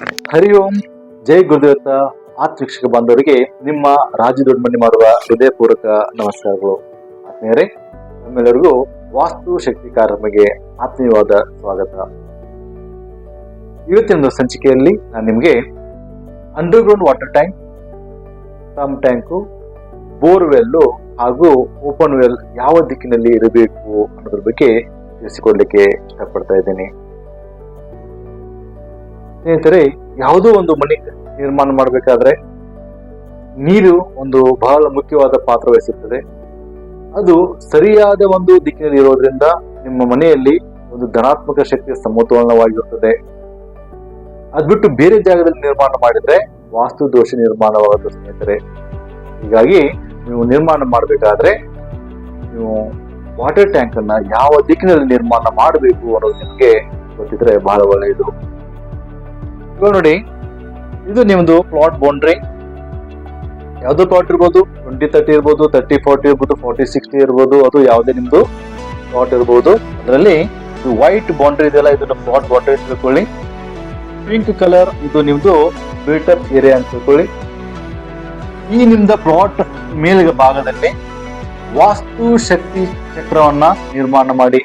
ಹರಿ ಓಂ ಜೈ ಗುರುದೇವತ ಆತ್ಮೀಕ್ಷಕ ಬಾಂಧವರಿಗೆ ನಿಮ್ಮ ರಾಜು ದೊಡ್ಡಮನಿ ಮಾಡುವ ಹೃದಯಪೂರ್ವಕ ನಮಸ್ಕಾರಗಳು. ಆತ್ಮೀಯರೇ, ನಮ್ಮೆಲ್ಲರಿಗೂ ವಾಸ್ತು ಶಕ್ತಿ ಕಾರ್ಯಕ್ರಮಕ್ಕೆ ಆತ್ಮೀಯವಾದ ಸ್ವಾಗತ. ಇವತ್ತಿನ ಸಂಚಿಕೆಯಲ್ಲಿ ನಾನು ನಿಮಗೆ underground water tank, sump tank, borewell ಹಾಗೂ ಓಪನ್ ವೆಲ್ ಯಾವ ದಿಕ್ಕಿನಲ್ಲಿ ಇರಬೇಕು ಅನ್ನೋದ್ರ ಬಗ್ಗೆ ತಿಳಿಸಿಕೊಡ್ಲಿಕ್ಕೆ ಇಷ್ಟಪಡ್ತಾ ಇದ್ದೀನಿ. ಸ್ನೇಹಿತರೆ, ಯಾವುದೋ ಒಂದು ಮನೆ ನಿರ್ಮಾಣ ಮಾಡಬೇಕಾದ್ರೆ ನೀರು ಒಂದು ಬಹಳ ಮುಖ್ಯವಾದ ಪಾತ್ರ ವಹಿಸುತ್ತದೆ. ಅದು ಸರಿಯಾದ ಒಂದು ದಿಕ್ಕಿನಲ್ಲಿ ಇರೋದ್ರಿಂದ ನಿಮ್ಮ ಮನೆಯಲ್ಲಿ ಒಂದು ಧನಾತ್ಮಕ ಶಕ್ತಿಯ ಸಮತೋಲನವಾಗಿರುತ್ತದೆ. ಅದ್ಬಿಟ್ಟು ಬೇರೆ ಜಾಗದಲ್ಲಿ ನಿರ್ಮಾಣ ಮಾಡಿದ್ರೆ ವಾಸ್ತು ದೋಷ ನಿರ್ಮಾಣವಾಗುತ್ತೆ ಸ್ನೇಹಿತರೆ. ಹೀಗಾಗಿ ನೀವು ನಿರ್ಮಾಣ ಮಾಡಬೇಕಾದ್ರೆ ನೀವು ವಾಟರ್ ಟ್ಯಾಂಕ್ ಅನ್ನ ಯಾವ ದಿಕ್ಕಿನಲ್ಲಿ ನಿರ್ಮಾಣ ಮಾಡಬೇಕು ಅನ್ನೋದು ನಿಮಗೆ ಗೊತ್ತಿದ್ರೆ ಬಹಳ ಒಳ್ಳೆಯದು. ಇವಾಗ ನೋಡಿ, ಇದು ನಿಮ್ದು ಪ್ಲಾಟ್ ಬೌಂಡ್ರಿ. ಯಾವ್ದು ಪ್ಲಾಟ್ ಇರ್ಬೋದು, 20-30 ಇರ್ಬೋದು, 30-40 ಇರ್ಬೋದು, 40-60 ಇರ್ಬೋದು, ಅದು ಯಾವುದೇ ನಿಮ್ದು ಪ್ಲಾಟ್ ಇರ್ಬೋದು. ಅದರಲ್ಲಿ ಇದು ವೈಟ್ ಬೌಂಡ್ರಿ ಇದೆಯಲ್ಲ, ಇದನ್ನ ಪ್ಲಾಟ್ ಬೌಂಡ್ರಿ ಅಂತ ತಿಳ್ಕೊಳ್ಳಿ. ಪಿಂಕ್ ಕಲರ್ ಇದು ನಿಮ್ದು ಬಿಲ್ಟಪ್ ಏರಿಯಾ ಅಂತ ತಿಳ್ಕೊಳ್ಳಿ. ಈ ನಿಮ್ದ ಪ್ಲಾಟ್ ಮೇಲಿನ ಭಾಗದಲ್ಲಿ ವಾಸ್ತು ಶಕ್ತಿ ಚಕ್ರವನ್ನ ನಿರ್ಮಾಣ ಮಾಡಿ.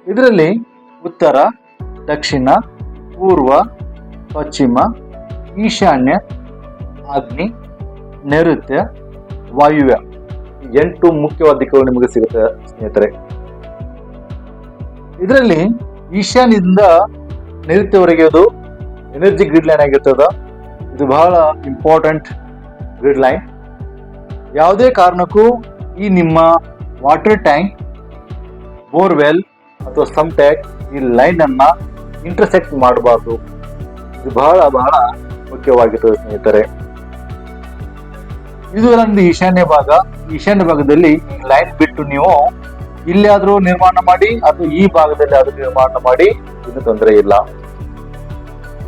ಇದರಲ್ಲಿ ಉತ್ತರ, ದಕ್ಷಿಣ, ಪೂರ್ವ, ಪಶ್ಚಿಮ, ಈಶಾನ್ಯ, ಆಗ್ನಿ, ನೈಋತ್ಯ, ವಾಯುವ್ಯ 8 ಮುಖ್ಯವಾದ ದಿಕ್ಕುಗಳು ನಿಮಗೆ ಸಿಗುತ್ತೆ ಸ್ನೇಹಿತರೆ. ಇದರಲ್ಲಿ ಈಶಾನ್ಯದಿಂದ ನೈಋತ್ಯವರೆಗೆ ಅದು ಎನರ್ಜಿ ಗ್ರಿಡ್ ಲೈನ್ ಆಗಿರ್ತದ. ಇದು ಬಹಳ ಇಂಪಾರ್ಟೆಂಟ್ ಗ್ರಿಡ್ ಲೈನ್. ಯಾವುದೇ ಕಾರಣಕ್ಕೂ ಈ ನಿಮ್ಮ ವಾಟರ್ ಟ್ಯಾಂಕ್, ಬೋರ್ವೆಲ್ ಅಥವಾ ಸಮ್ ಟ್ಯಾಂಕ್ ಈ ಲೈನ್ ಅನ್ನ ಇಂಟರ್ಸೆಕ್ಟ್ ಮಾಡಬಾರ್ದು. ಇದು ಬಹಳ ಬಹಳ ಮುಖ್ಯವಾಗಿರ್ತದೆ ಸ್ನೇಹಿತರೆ. ಇದು ನಮ್ದು ಈಶಾನ್ಯ ಭಾಗ. ಈಶಾನ್ಯ ಭಾಗದಲ್ಲಿ ಈ ಲೈನ್ ಬಿಟ್ಟು ನೀವು ಇಲ್ಲಾದ್ರೂ ನಿರ್ಮಾಣ ಮಾಡಿ ಅಥವಾ ಈ ಭಾಗದಲ್ಲಿ ಆದ್ರೂ ನಿರ್ಮಾಣ ಮಾಡಿ, ಏನು ತೊಂದರೆ ಇಲ್ಲ.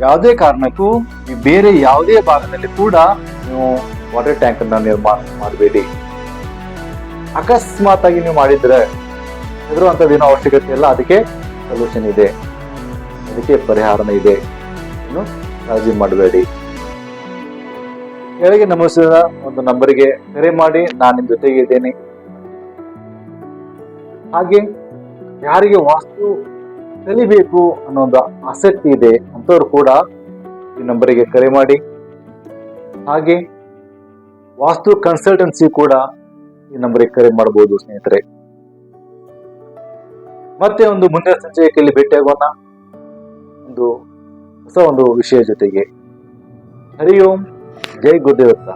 ಯಾವುದೇ ಕಾರಣಕ್ಕೂ ಈ ಬೇರೆ ಯಾವುದೇ ಭಾಗದಲ್ಲಿ ಕೂಡ ನೀವು ವಾಟರ್ ಟ್ಯಾಂಕ್ ಅನ್ನ ನಿರ್ಮಾಣ ಮಾಡಬೇಡಿ. ಅಕಸ್ಮಾತ್ ಆಗಿ ನೀವು ಮಾಡಿದ್ರೆ ಹೆದರುವಂತದ್ದೇನೋ ಅವಶ್ಯಕತೆ ಇಲ್ಲ. ಅದಕ್ಕೆ ಸೊಲ್ಯೂಷನ್ ಇದೆ, ಅದಕ್ಕೆ ಪರಿಹಾರನ ಇದೆ. ಇನ್ನು ಕಾಳಜಿ ಮಾಡಬೇಡಿ. ಕೆಳಗೆ ನಮೂದಿಸಿದ ಒಂದು ನಂಬರಿಗೆ ಕರೆ ಮಾಡಿ, ನಾನು ನಿಮ್ಮ ಜೊತೆಗೆ ಇದ್ದೇನೆ. ಹಾಗೆ ಯಾರಿಗೆ ವಾಸ್ತು ಕಲಿಬೇಕು ಅನ್ನೋ ಒಂದು ಆಸಕ್ತಿ ಇದೆ ಅಂತವ್ರು ಕೂಡ ಈ ನಂಬರಿಗೆ ಕರೆ ಮಾಡಿ. ಹಾಗೆ ವಾಸ್ತು ಕನ್ಸಲ್ಟೆನ್ಸಿ ಕೂಡ ಈ ನಂಬರಿಗೆ ಕರೆ ಮಾಡಬಹುದು ಸ್ನೇಹಿತರೆ. ಮತ್ತೆ ಒಂದು ಮುಂದಿನ ಸಂಚಿಕೆಯಲ್ಲಿ ಭೇಟಿಯಾಗೋಣ ಒಂದು ಹೊಸ ಒಂದು ವಿಷಯ ಜೊತೆಗೆ. ಹರಿ ಓಂ ಜೈ ಗುರುದೇವತ್ತ.